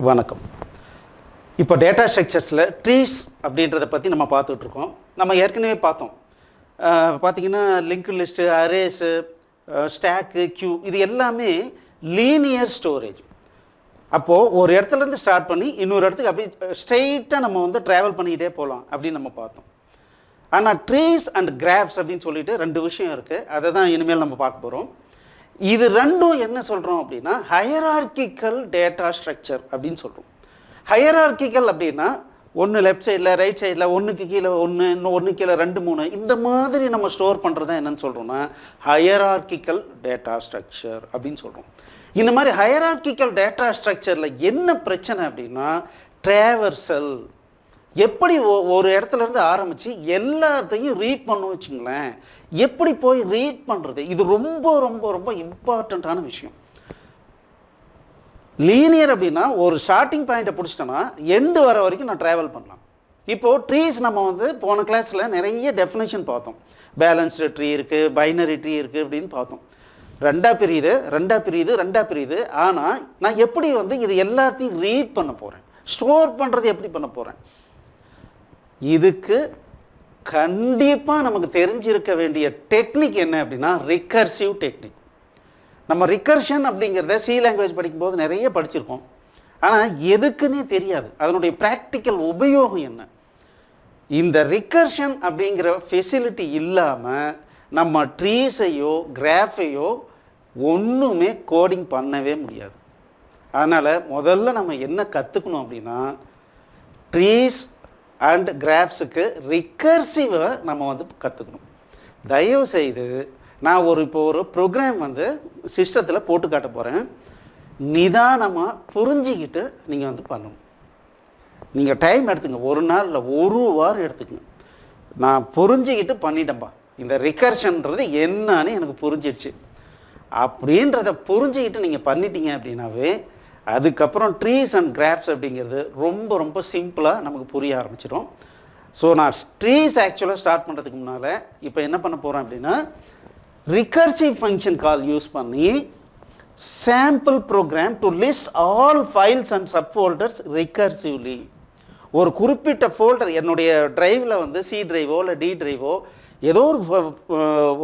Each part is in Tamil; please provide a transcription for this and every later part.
வணக்கம். இப்போ டேட்டா ஸ்ட்ரக்சர்ஸில் ட்ரீஸ் அப்படின்றத பற்றி நம்ம பார்த்துட்ருக்கோம். நம்ம ஏற்கனவே பார்த்தோம். பார்த்திங்கன்னா லிங்க் லிஸ்ட்டு, அரேஸு, ஸ்டாக்கு, கியூ இது எல்லாமே லீனியர் ஸ்டோரேஜ். அப்போது ஒரு இடத்துலேருந்து ஸ்டார்ட் பண்ணி இன்னொரு இடத்துக்கு அப்படி ஸ்ட்ரெயிட்டாக நம்ம வந்து ட்ராவல் பண்ணிக்கிட்டே போகலாம் அப்படின்னு நம்ம பார்த்தோம். ஆனால் ட்ரீஸ் அண்ட் கிராஃப்ஸ் அப்படின்னு சொல்லிட்டு ரெண்டு விஷயம் இருக்குது. அதை தான் இனிமேல் நம்ம பார்க்க போகிறோம். இது ரெண்டும் என்ன சொல்கிறோம் அப்படின்னா ஹையரார்கிக்கல் டேட்டா ஸ்ட்ரக்சர் அப்படின்னு சொல்கிறோம். ஹையரார்கிக்கல் அப்படின்னா ஒன்று லெஃப்ட் சைடில், ரைட் சைடில், ஒன்றுக்கு கீழே ஒன்று, இன்னும் ஒன்று கீழே 2 3 இந்த மாதிரி நம்ம ஸ்டோர் பண்ணுறது தான் என்னென்னு சொல்கிறோம்னா ஹையரார்கிக்கல் டேட்டா ஸ்ட்ரக்சர் அப்படின்னு சொல்கிறோம். இந்த மாதிரி ஹையரார்கிக்கல் டேட்டா ஸ்ட்ரக்சரில் என்ன பிரச்சனை அப்படின்னா ட்ராவர்சல். எப்படி ஒரு இடத்துலேருந்து ஆரம்பித்து எல்லாத்தையும் ரீட் பண்ணணும் வச்சுங்களேன், எப்படி போய் ரீட் பண்ணுறது, இது ரொம்ப ரொம்ப ரொம்ப இம்பார்ட்டண்ட்டான விஷயம். லீனியர் அப்படின்னா ஒரு ஸ்டார்டிங் பாயிண்ட்டை பிடிச்சிட்டோன்னா எண்டு வர வரைக்கும் நான் ட்ராவல் பண்ணலாம். இப்போது ட்ரீஸ் நம்ம வந்து போன கிளாஸில் நிறைய டெஃபினேஷன் பார்த்தோம். பேலன்ஸ்டு ட்ரீ இருக்குது, பைனரி ட்ரீ இருக்குது அப்படின்னு பார்த்தோம். ரெண்டாக பிரியுது. ஆனால் நான் எப்படி வந்து இது எல்லாத்தையும் ரீட் பண்ண போகிறேன், ஸ்டோர் பண்ணுறது எப்படி பண்ண போகிறேன், இதுக்கு கண்டிப்பாக நமக்கு தெரிஞ்சிருக்க வேண்டிய டெக்னிக் என்ன அப்படின்னா ரிகர்சிவ் டெக்னிக். நம்ம ரிகர்ஷன் அப்படிங்கிறத சி லாங்குவேஜ் படிக்கும்போது நிறைய படிச்சிருக்கோம். ஆனால் எதுக்குன்னே தெரியாது அதனுடைய ப்ராக்டிக்கல் உபயோகம் என்ன. இந்த ரிகர்ஷன் அப்படிங்கிற ஃபெசிலிட்டி இல்லாமல் நம்ம ட்ரீஸையோ கிராஃபையோ ஒன்றுமே கோடிங் பண்ணவே முடியாது. அதனால் முதல்ல நம்ம என்ன கற்றுக்கணும் அப்படின்னா ட்ரீஸ் அண்ட் கிராஃப்ஸுக்கு ரிகர்சிவை நம்ம வந்து கற்றுக்கணும். தயவு செய்து நான் இப்போ ஒரு ப்ரோக்ராம் வந்து சிஸ்டத்தில் போட்டு காட்ட போகிறேன். நிதானமாக புரிஞ்சிக்கிட்டு நீங்கள் வந்து பண்ணணும். நீங்கள் டைம் எடுத்துங்க, ஒரு நாள் இல்லை, ஒரு வாரம் எடுத்துக்கங்க. நான் புரிஞ்சிக்கிட்டு பண்ணிட்டேன்ப்பா, இந்த ரிகர்ஷன்றது என்னன்னு எனக்கு புரிஞ்சிடுச்சு அப்படின்றத புரிஞ்சிக்கிட்டு நீங்கள் பண்ணிட்டீங்க அப்படின்னாவே அதுக்கப்புறம் ட்ரீஸ் அண்ட் கிராஃப்ஸ் அப்படிங்கிறது ரொம்ப ரொம்ப சிம்பிளாக நமக்கு புரிய ஆரம்பிச்சிடும். ஸோ நான் ட்ரீஸ் ஆக்சுவலாக ஸ்டார்ட் பண்ணுறதுக்கு முன்னால் இப்போ என்ன பண்ண போகிறேன் அப்படின்னா ரிகர்சிவ் ஃபங்க்ஷன் கால் யூஸ் பண்ணி sample program to list all files and sub folders recursively. ஒரு குறிப்பிட்ட ஃபோல்டர் என்னுடைய ட்ரைவில் வந்து சி ட்ரைவோ இல்லை டி ட்ரைவோ ஏதோ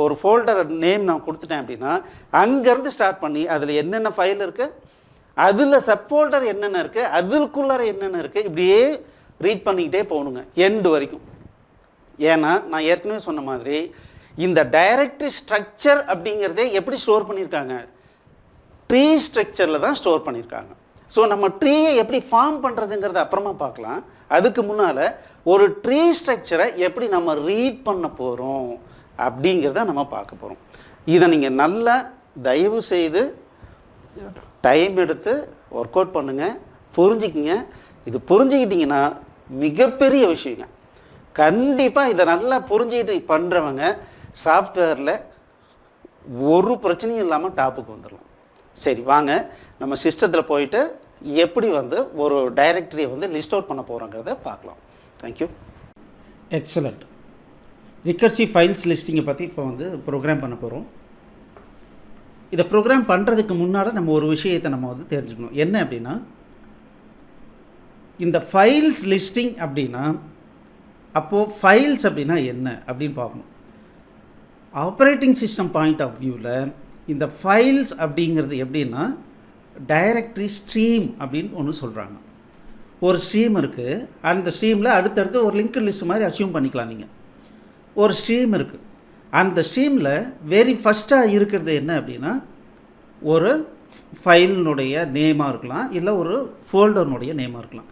ஒரு ஃபோல்டர் நேம் நான் கொடுத்துட்டேன் அப்படின்னா அங்கேருந்து ஸ்டார்ட் பண்ணி அதில் என்னென்ன ஃபைல் இருக்குது, அதில் சப்போல்டர் என்னென்ன இருக்குது, அதுக்குள்ளார என்னென்ன இருக்குது, இப்படியே ரீட் பண்ணிக்கிட்டே போகணுங்க எண்டு வரைக்கும். ஏன்னா நான் ஏற்கனவே சொன்ன மாதிரி இந்த டைரக்டரி ஸ்ட்ரக்சர் அப்படிங்கிறதே எப்படி ஸ்டோர் பண்ணியிருக்காங்க, ட்ரீ ஸ்ட்ரக்சரில் தான் ஸ்டோர் பண்ணியிருக்காங்க. ஸோ நம்ம ட்ரீயை எப்படி ஃபார்ம் பண்ணுறதுங்கிறத அப்புறமா பார்க்கலாம். அதுக்கு முன்னால் ஒரு ட்ரீ ஸ்ட்ரக்சரை எப்படி நம்ம ரீட் பண்ண போகிறோம் அப்படிங்கிறத நம்ம பார்க்க போகிறோம். இதை நீங்கள் நல்லா தயவு செய்து டைம் எடுத்து ஒர்க் அவுட் பண்ணுங்கள், புரிஞ்சுக்கிங்க. இது புரிஞ்சுக்கிட்டிங்கன்னா மிகப்பெரிய விஷயங்க. கண்டிப்பாக இதை நல்லா புரிஞ்சுக்கிட்டு பண்ணுறவங்க சாஃப்ட்வேரில் ஒரு பிரச்சனையும் இல்லாமல் டாப்புக்கு வந்துடலாம். சரி வாங்க நம்ம சிஸ்டத்தில் போயிட்டு எப்படி வந்து ஒரு டைரக்டரியை வந்து லிஸ்ட் அவுட் பண்ண போகிறோங்கிறத பார்க்கலாம். தேங்க்யூ. எக்ஸலண்ட். ரிகர்சிவ் ஃபைல்ஸ் லிஸ்டிங்கை பற்றி இப்போ வந்து ப்ரோக்ராம் பண்ண போகிறோம். இதை ப்ரோக்ராம் பண்ணுறதுக்கு முன்னால் நம்ம ஒரு விஷயத்தை நம்ம வந்து தெரிஞ்சுக்கணும். என்ன அப்படின்னா இந்த ஃபைல்ஸ் லிஸ்டிங் அப்படின்னா அப்போது ஃபைல்ஸ் அப்படின்னா என்ன அப்படின்னு பார்க்கணும். ஆப்ரேட்டிங் சிஸ்டம் பாயிண்ட் ஆஃப் வியூவில் இந்த ஃபைல்ஸ் அப்படிங்கிறது எப்படின்னா டைரக்டரி ஸ்ட்ரீம் அப்படின்னு ஒன்று சொல்கிறாங்க. ஒரு ஸ்ட்ரீம் இருக்குது, அந்த ஸ்ட்ரீமில் அடுத்தடுத்து ஒரு லிங்க் லிஸ்ட் மாதிரி அசியூம் பண்ணிக்கலாம். நீங்கள் ஒரு ஸ்ட்ரீம் இருக்குது, அந்த ஸ்ட்ரீமில் வெரி ஃபஸ்ட்டாக இருக்கிறது என்ன அப்படின்னா ஒரு ஃபைலினுடைய நேமாக இருக்கலாம், இல்லை ஒரு ஃபோல்டர்னுடைய நேமாக இருக்கலாம்.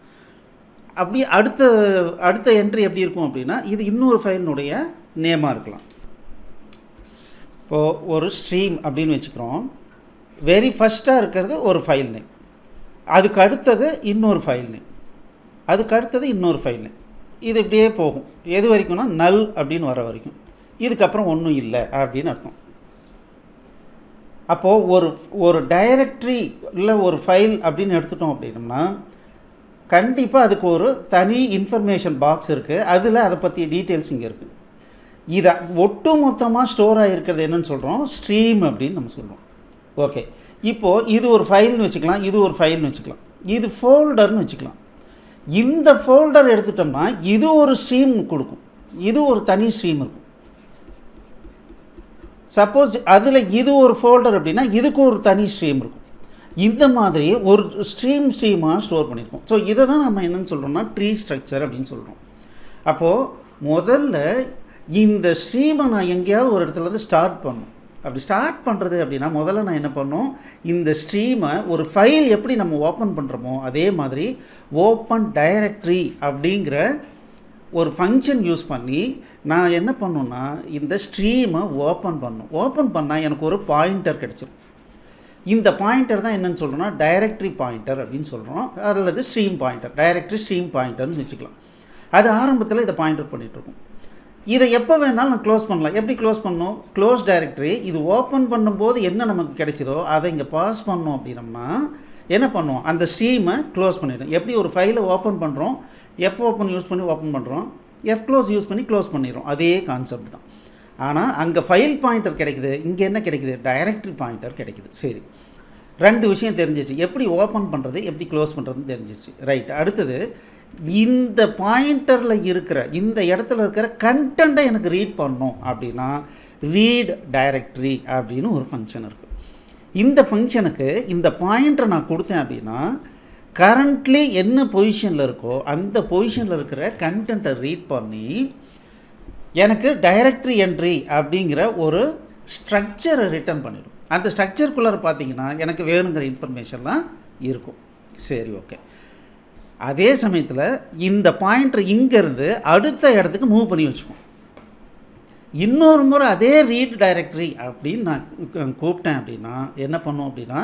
அப்படி அடுத்த என்ட்ரி எப்படி இருக்கும் அப்படின்னா இது இன்னொரு ஃபைலினுடைய நேமாக இருக்கலாம். இப்போது ஒரு ஸ்ட்ரீம் அப்படின்னு வச்சுக்கிறோம். வெரி ஃபஸ்ட்டாக இருக்கிறது ஒரு ஃபைல் நேம், அதுக்கு அடுத்தது இன்னொரு ஃபைல் நேம், அதுக்கு அடுத்தது இன்னொரு ஃபைல் நேம். இது இப்படியே போகும் எது வரைக்கும்னா நல் அப்படின்னு வர வரைக்கும். இதுக்கப்புறம் ஒன்றும் இல்லை அப்படின்னு அர்த்தம். அப்போது ஒரு டைரக்டரி இல்லை ஒரு ஃபைல் அப்படின்னு எடுத்துட்டோம் அப்படின்னம்னா கண்டிப்பாக அதுக்கு ஒரு தனி இன்ஃபர்மேஷன் பாக்ஸ் இருக்குது, அதில் அதை பற்றி டீட்டெயில்ஸ் இங்கே இருக்குது. இதை ஒட்டு மொத்தமாக ஸ்டோர் ஆகிருக்கிறது என்னன்னு சொல்கிறோம், ஸ்ட்ரீம் அப்படின்னு நம்ம சொல்கிறோம். ஓகே, இப்போது இது ஒரு ஃபைல்னு வச்சுக்கலாம், இது ஒரு ஃபைல்னு வச்சுக்கலாம். இது ஃபோல்டர்னு வச்சுக்கலாம். இந்த ஃபோல்டர் எடுத்துட்டோம்னா இது ஒரு ஸ்ட்ரீம் கொடுக்கும், இது ஒரு தனி ஸ்ட்ரீம் இருக்கும். சப்போஸ் அதில் இது ஒரு ஃபோல்டர் அப்படின்னா இதுக்கு ஒரு தனி ஸ்ட்ரீம் இருக்கும். இந்த மாதிரி ஒரு ஸ்ட்ரீமாக ஸ்டோர் பண்ணியிருக்கோம். ஸோ இதை தான் நம்ம என்னென்னு சொல்கிறோம்னா ட்ரீ ஸ்ட்ரக்சர் அப்படின்னு சொல்கிறோம். அப்போது முதல்ல இந்த ஸ்ட்ரீமை நான் எங்கேயாவது ஒரு இடத்துலேருந்து ஸ்டார்ட் பண்ணணும். அப்படி ஸ்டார்ட் பண்ணுறது அப்படின்னா முதல்ல நான் என்ன பண்ணணும், இந்த ஸ்ட்ரீமை ஒரு ஃபைல் எப்படி நம்ம ஓப்பன் பண்ணுறோமோ அதே மாதிரி ஓப்பன் டைரக்டரி அப்படிங்கிற ஒரு ஃபங்க்ஷன் யூஸ் பண்ணி நான் என்ன பண்ணணுன்னா இந்த ஸ்ட்ரீமை ஓப்பன் பண்ணணும். ஓப்பன் பண்ணால் எனக்கு ஒரு பாயிண்டர் கிடச்சிரும். இந்த பாயிண்டர் தான் என்னென்னு சொல்கிறோன்னா டைரக்டரி பாயிண்டர் அப்படின்னு சொல்கிறோம், அல்லது ஸ்ட்ரீம் பாயிண்டர், டைரக்டரி ஸ்ட்ரீம் பாயிண்டர்னு வச்சுக்கலாம். அது ஆரம்பத்தில் இதை பாயிண்டர் பண்ணிகிட்ருக்கும். இதை எப்போ வேணாலும் நான் க்ளோஸ் பண்ணலாம். எப்படி க்ளோஸ் பண்ணணும், க்ளோஸ் டைரக்டரி இது ஓப்பன் பண்ணும்போது என்ன நமக்கு கிடைச்சதோ அதை இங்கே பாஸ் பண்ணோம் அப்படின்னம்னா என்ன பண்ணுவோம், அந்த ஸ்ட்ரீமை க்ளோஸ் பண்ணிவிடும். எப்படி ஒரு ஃபைலை ஓப்பன் பண்ணுறோம், எஃப் ஓப்பன் யூஸ் பண்ணி ஓப்பன் பண்ணுறோம், எஃப் க்ளோஸ் யூஸ் பண்ணி க்ளோஸ் பண்ணிடுறோம். அதே கான்செப்ட் தான். ஆனால் அங்கே ஃபைல் பாயிண்டர் கிடைக்குது, இங்கே என்ன கிடைக்குது, டைரக்டரி பாயிண்டர் கிடைக்குது. சரி, ரெண்டு விஷயம் தெரிஞ்சிச்சு, எப்படி ஓப்பன் பண்ணுறது எப்படி க்ளோஸ் பண்ணுறதுன்னு தெரிஞ்சிச்சு. ரைட், அடுத்தது இந்த பாயிண்டரில் இருக்கிற இந்த இடத்துல இருக்கிற கண்டென்ட்டை எனக்கு ரீட் பண்ணணும் அப்படின்னா ரீட் டைரக்டரி அப்படின்னு ஒரு ஃபங்க்ஷன் இருக்குது. இந்த ஃபங்க்ஷனுக்கு இந்த பாயிண்டரை நான் கொடுத்தேன் அப்படின்னா கரண்ட்லி என்ன பொசிஷனில் இருக்கோ அந்த பொசிஷனில் இருக்கிற கண்டென்ட்டை ரீட் பண்ணி எனக்கு டைரக்டரி என்ட்ரி அப்படிங்கிற ஒரு ஸ்ட்ரக்சரை ரிட்டர்ன் பண்ணிடும். அந்த ஸ்ட்ரக்சருக்குள்ளார பார்த்தீங்கன்னா எனக்கு வேணுங்கிற இன்ஃபர்மேஷன்லாம் இருக்கும். சரி, ஓகே. அதே சமயத்தில் இந்த பாயிண்டர் இங்கேருந்து அடுத்த இடத்துக்கு மூவ் பண்ணி வச்சுக்கோம். இன்னொரு முறை அதே ரீட் டைரக்டரி அப்படின்னு நான் கூப்பிட்டேன் அப்படின்னா என்ன பண்ணோம் அப்படின்னா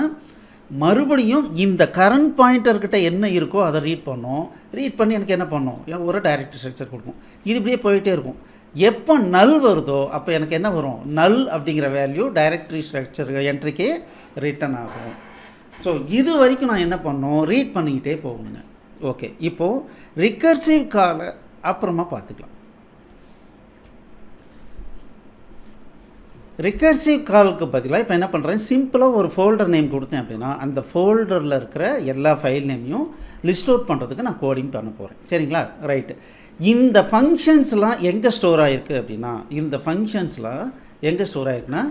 மறுபடியும் இந்த கரண்ட் பாயிண்டர்கிட்ட என்ன இருக்கோ அதை ரீட் பண்ணோம். ரீட் பண்ணி எனக்கு என்ன பண்ணோம், ஒரு டைரக்டரி ஸ்ட்ரக்சர் கொடுக்கும். இது இப்படியே போயிட்டே இருக்கும். எப்போ நல் வருதோ அப்போ எனக்கு என்ன வரும், நல் அப்படிங்கிற வேல்யூ டைரக்டரி ஸ்ட்ரக்சர் என்ட்ரிக்கு ரிட்டன் ஆகும். ஸோ இது வரைக்கும் நான் என்ன பண்ணோம், ரீட் பண்ணிக்கிட்டே போகணுங்க. ஓகே, இப்போது ரிகர்சிவ் காலை அப்புறமா பார்த்துக்கலாம். ரிகர்சிவ் காலுக்கு பதிலாக இப்போ என்ன பண்ணுறேன், சிம்பிளாக ஒரு ஃபோல்டர் நேம் கொடுத்தேன் அப்படின்னா அந்த ஃபோல்டரில் இருக்கிற எல்லா ஃபைல் நேமையும் லிஸ்ட் அவுட் பண்ணுறதுக்கு நான் கோடிங் பண்ண போகிறேன். சரிங்களா, ரைட்டு. இந்த ஃபங்க்ஷன்ஸ்லாம் எங்கே ஸ்டோர் ஆகிருக்கு அப்படின்னா இந்த ஃபங்க்ஷன்ஸ்லாம் எங்கே ஸ்டோர் ஆகிருக்குன்னா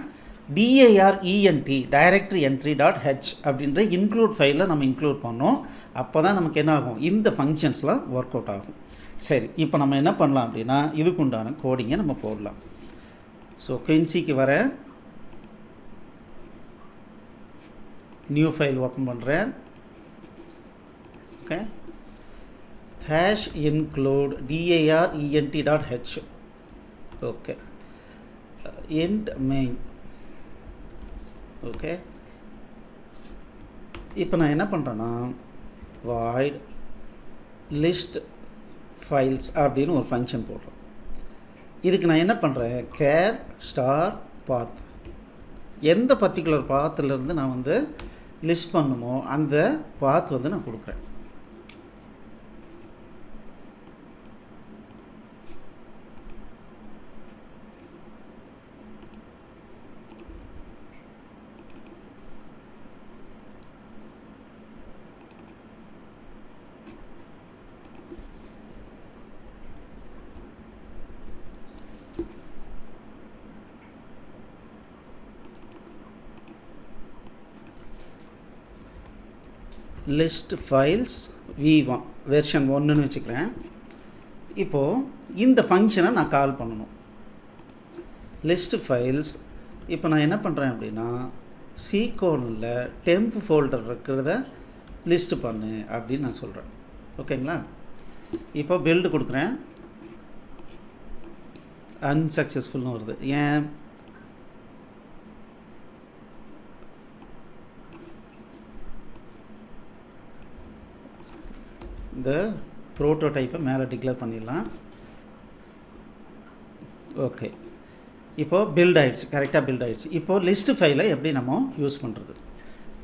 DIRENT directory entry dot H அப்படின்ற இன்க்ளூட் ஃபைலில் நம்ம இன்க்ளூட் பண்ணோம். அப்போ தான் நமக்கு என்ன ஆகும், இந்த ஃபங்க்ஷன்ஸ்லாம் ஒர்க் அவுட் ஆகும். சரி, இப்போ நம்ம என்ன பண்ணலாம் அப்படின்னா இதுக்கு உண்டான கோடிங்கை நம்ம போடலாம். ஸோ குயின்சிக்கு வர நியூ ஃபைல் ஓப்பன் பண்ணுறேன். Okay, hash include DIRENT dot H. Okay, int main. Okay, இப்போ நான் என்ன பண்ணுறேன்னா void list files அப்படின்னு ஒரு ஃபங்க்ஷன் போடுறேன். இதுக்கு நான் என்ன பண்ணுறேன், கேர் ஸ்டார் பாத், எந்த பர்டிகுலர் பாத்துலேருந்து நான் வந்து லிஸ்ட் பண்ணுமோ அந்த பாத் வந்து நான் கொடுக்குறேன். லிஸ்ட் ஃபைல்ஸ் v1 வெர்ஷன் 1ன்னு வச்சுக்கிறேன். இப்போது இந்த ஃபங்க்ஷனை நான் கால் பண்ணணும். லிஸ்ட் ஃபைல்ஸ் இப்போ நான் என்ன பண்ணுறேன் அப்படின்னா C:'ல் டெம்ப் ஃபோல்டர் இருக்கிறத லிஸ்ட் பண்ணு அப்படின்னு நான் சொல்கிறேன். ஓகேங்களா, இப்போ பில்டு கொடுக்குறேன். அன்சக்ஸஸ்ஃபுல்னு வருது. ஏன், இந்த ப்ரோட்டோடைப்பை மேலே டிக்ளேர் பண்ணிடலாம். ஓகே, இப்போது பில்ட் ஆகிடுச்சு, கரெக்டாக பில்ட் ஆகிடுச்சு. இப்போது லிஸ்ட் ஃபைலை எப்படி நம்ம யூஸ் பண்ணுறது.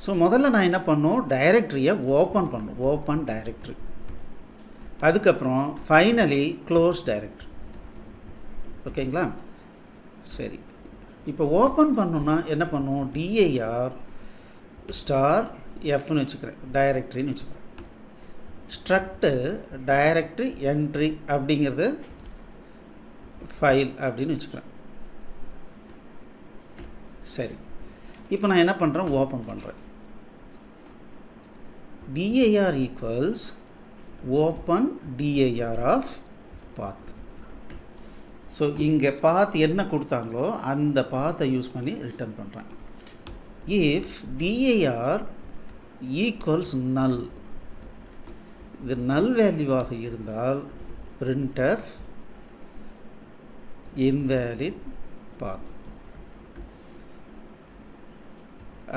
ஸோ முதல்ல நான் என்ன பண்ணணும், டைரக்டரியை ஓப்பன் பண்ணணும், ஓப்பன் டைரக்டரி. அதுக்கப்புறம் ஃபைனலி க்ளோஸ் டைரக்டரி. ஓகேங்களா, சரி. இப்போ ஓப்பன் பண்ணணுன்னா என்ன பண்ணும், DIR*Fன்னு வச்சுக்கிறேன், டைரக்டரின்னு வச்சுக்கிறேன். ஸ்ட்ரக்ட் டைரக்டரி என்ட்ரி அப்படிங்கிறது ஃபைல் அப்படின்னு வச்சுக்கிறேன். சரி, இப்போ நான் என்ன பண்ணுறேன், ஓப்பன் பண்ணுறேன். dir equals open dir of path. So இங்கே பாத் என்ன கொடுத்தாங்களோ அந்த பாத்தை யூஸ் பண்ணி ரிட்டர்ன் பண்ணுறேன். இஃப் dir ஈக்குவல்ஸ் நல், இது நல் வேல்யூவாக இருந்தால் printf invalid path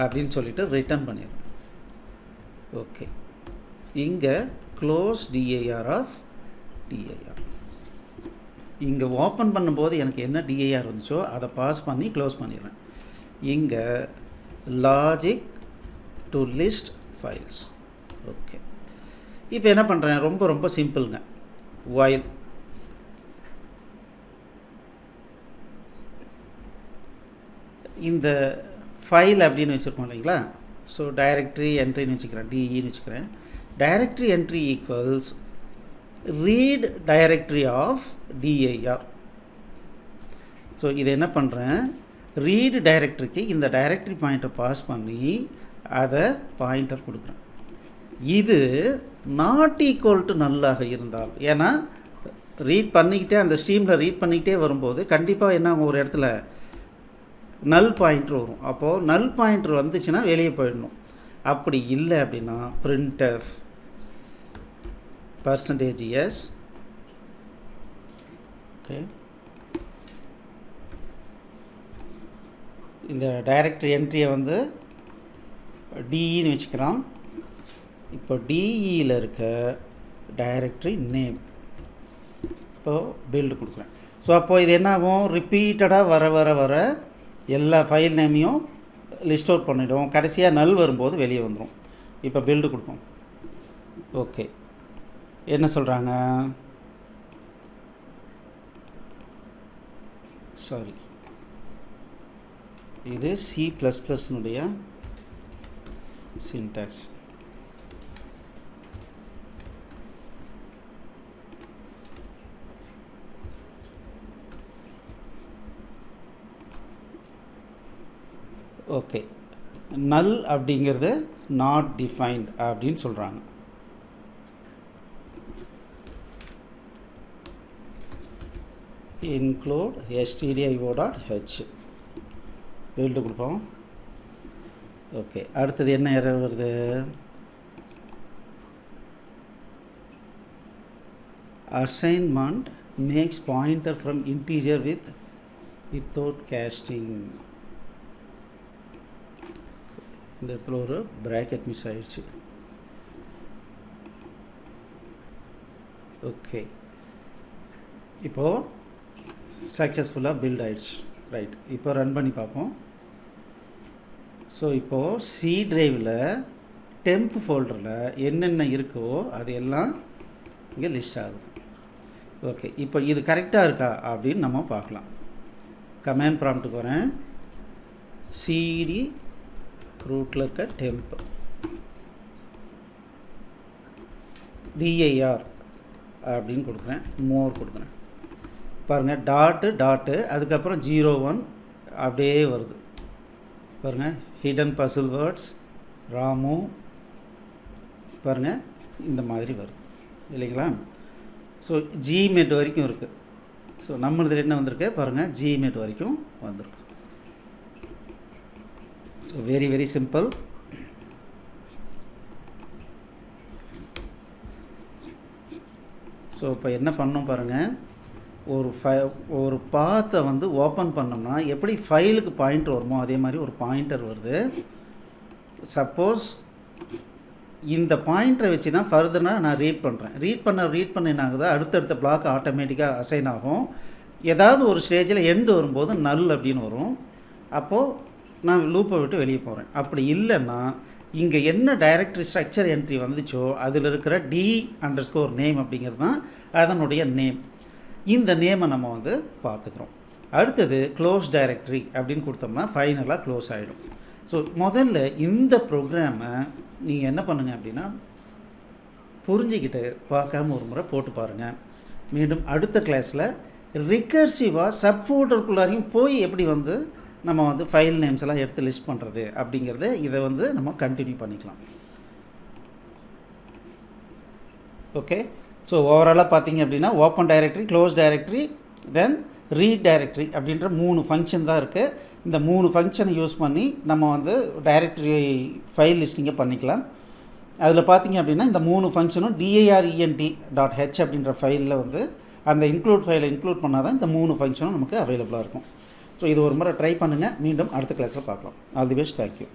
அப்படின்னு சொல்லிட்டு ரிட்டர்ன் பண்ணிடுறேன். ஓகே, இங்கே க்ளோஸ் dir ஆஃப் dir. இங்கே ஓப்பன் பண்ணும்போது எனக்கு என்ன dir வந்துச்சோ அதை பாஸ் பண்ணி க்ளோஸ் பண்ணிடுறேன். இங்கே logic to list files. Okay, இப்போ என்ன பண்ணுறேன், ரொம்ப ரொம்ப சிம்பிளுங்க. while இந்த ஃபைல் அப்படின்னு வச்சுருக்கோம் இல்லைங்களா, ஸோ டைரக்டரி என்ட்ரின்னு வச்சுக்கிறேன், டிஇன்னு வச்சுக்கிறேன். Directory entry equals read directory of dir. So இதை என்ன பண்ணுறேன், ரீட் டைரக்டரிக்கு இந்த டைரக்டரி பாயிண்ட்டை பாஸ் பண்ணி அதை பாயிண்டர் கொடுக்குறேன். இது நாட் ஈக்குவல் டு நல்லாக இருந்தால், ஏன்னா ரீட் பண்ணிக்கிட்டே அந்த ஸ்ட்ரீமில் ரீட் பண்ணிக்கிட்டே வரும்போது கண்டிப்பாக என்ன ஒரு இடத்துல நல் பாயிண்டர் வரும். அப்போது நல் பாயிண்டர் வந்துச்சுன்னா வெளியே போயிடணும். அப்படி இல்லை அப்படின்னா printf %s. ஓகே, இந்த டைரக்டரி என்ட்ரியை வந்து டிஇன்னு வச்சுக்கிறோம். இப்போ டிஇயில் இருக்க டைரக்டரி நேம் இப்போது பில்டு கொடுக்குறேன். ஸோ அப்போது இது என்ன ஆகும், ரிப்பீட்டடாக வர வர வர எல்லா ஃபைல் நேமையும் லிஸ்ட் அவுட் பண்ணிவிடும். கடைசியாக நல் வரும்போது வெளியே வந்துடும். இப்போ பில்டு கொடுப்போம். ஓகே, என்ன சொல்கிறாங்க, சாரி, இது C++னுடைய சின்டாக்ஸ். ஓகே, நல் அப்படிங்கிறது நாட் டிஃபைன்ட் அப்படின்னு சொல்கிறாங்க. include stdio.h பில்டு கொடுப்போம். ஓகே, அடுத்தது என்ன எரர் வருது, assignment makes pointer from integer without casting. இந்த இடத்துல ஒரு பிராக்கெட் மிஸ் ஆயிடுச்சு. ஓகே, இப்போது சக்ஸஸ்ஃபுல்லாக பில்ட் ஆயிடுச்சு. ரைட், இப்போ ரன் பண்ணி பார்ப்போம். ஸோ இப்போது சி டிரைவில் டெம்ப் ஃபோல்டரில் என்னென்ன இருக்கோ அது எல்லாம் இங்கே லிஸ்ட் ஆகுது. ஓகே, இப்போ இது கரெக்டாக இருக்கா அப்படின்னு நம்ம பார்க்கலாம். கமாண்ட் ப்ராம்ப்ட்டுக்கு வரேன், சிடி ரூட்டில் இருக்க டெம்ப் dir அப்படின்னு கொடுக்குறேன், மோர் கொடுக்குறேன். பாருங்கள், டாட்டு அதுக்கப்புறம் 01 அப்படியே வருது. பாருங்கள், ஹிடன் பசில் வேர்ட்ஸ் ராமு, பாருங்கள் இந்த மாதிரி வருது இல்லைங்களா. ஸோ ஜிமெட் வரைக்கும் இருக்குது. ஸோ நம்மளது என்ன வந்திருக்கு பாருங்கள், ஜிமெட் வரைக்கும் வந்திருக்கு. So very very simple. So இப்போ என்ன பண்ணோம் பாருங்கள், ஒரு பாத்தை வந்து ஓப்பன் பண்ணோம்னா எப்படி ஃபைலுக்கு பாயிண்டர் வருமோ அதே மாதிரி ஒரு பாயிண்டர் வருது. சப்போஸ் இந்த பாயிண்டரை வச்சு தான் ஃபர்தராக நான் ரீட் பண்ணுறேன். ரீட் பண்ண என்ன ஆகுது, அடுத்தடுத்த பிளாக் ஆட்டோமேட்டிக்காக அசைன் ஆகும். ஏதாவது ஒரு ஸ்டேஜில் எண்டு வரும்போது நல் அப்படின்னு வரும். அப்போது நான் லூப்பை விட்டு வெளியே போகிறேன். அப்படி இல்லைன்னா இங்கே என்ன டைரக்டரி ஸ்ட்ரக்சர் என்ட்ரி வந்துச்சோ அதில் இருக்கிற d_name அப்படிங்கிறது தான் அதனுடைய நேம். இந்த நேமை நம்ம வந்து பார்த்துக்கிறோம். அடுத்தது க்ளோஸ் டைரக்டரி அப்படின்னு கொடுத்தோம்னா ஃபைனலாக க்ளோஸ் ஆகிடும். ஸோ முதல்ல இந்த ப்ரோக்ராமை நீங்கள் என்ன பண்ணுங்கள் அப்படின்னா புரிஞ்சிக்கிட்டு பார்க்காம ஒரு முறை போட்டு பாருங்கள். மீண்டும் அடுத்த கிளாஸில் ரிகர்சிவாக சப்ஃபோல்டருக்குள்ளாரையும் போய் எப்படி வந்து நம்ம வந்து ஃபைல் நேம்ஸ் எல்லாம் எடுத்து லிஸ்ட் பண்ணுறது அப்படிங்கிறத இதை வந்து நம்ம கண்டினியூ பண்ணிக்கலாம். ஓகே, ஸோ ஓவராலாக பார்த்தீங்க அப்படின்னா ஓப்பன் டைரக்டரி, க்ளோஸ் டைரக்டரி, தென் ரீட் டைரக்டரி அப்படின்ற 3 ஃபங்க்ஷன் தான் இருக்குது. இந்த 3 ஃபங்க்ஷனை யூஸ் பண்ணி நம்ம வந்து டைரக்டரி ஃபைல் லிஸ்டிங்கை பண்ணிக்கலாம். அதில் பார்த்தீங்க அப்படின்னா இந்த 3 ஃபங்க்ஷனும் dirent.h அப்படின்ற ஃபைலில் வந்து அந்த இன்க்ளூட் ஃபைலை இன்க்ளூட் பண்ணால் தான் இந்த 3 ஃபங்க்ஷனும் நமக்கு அவைலபிளாக இருக்கும். ஸோ இது ஒரு முறை ட்ரை பண்ணுங்கள். மீண்டும் அடுத்த கிளாஸில் பார்க்கலாம். All the best. தேங்க்யூ.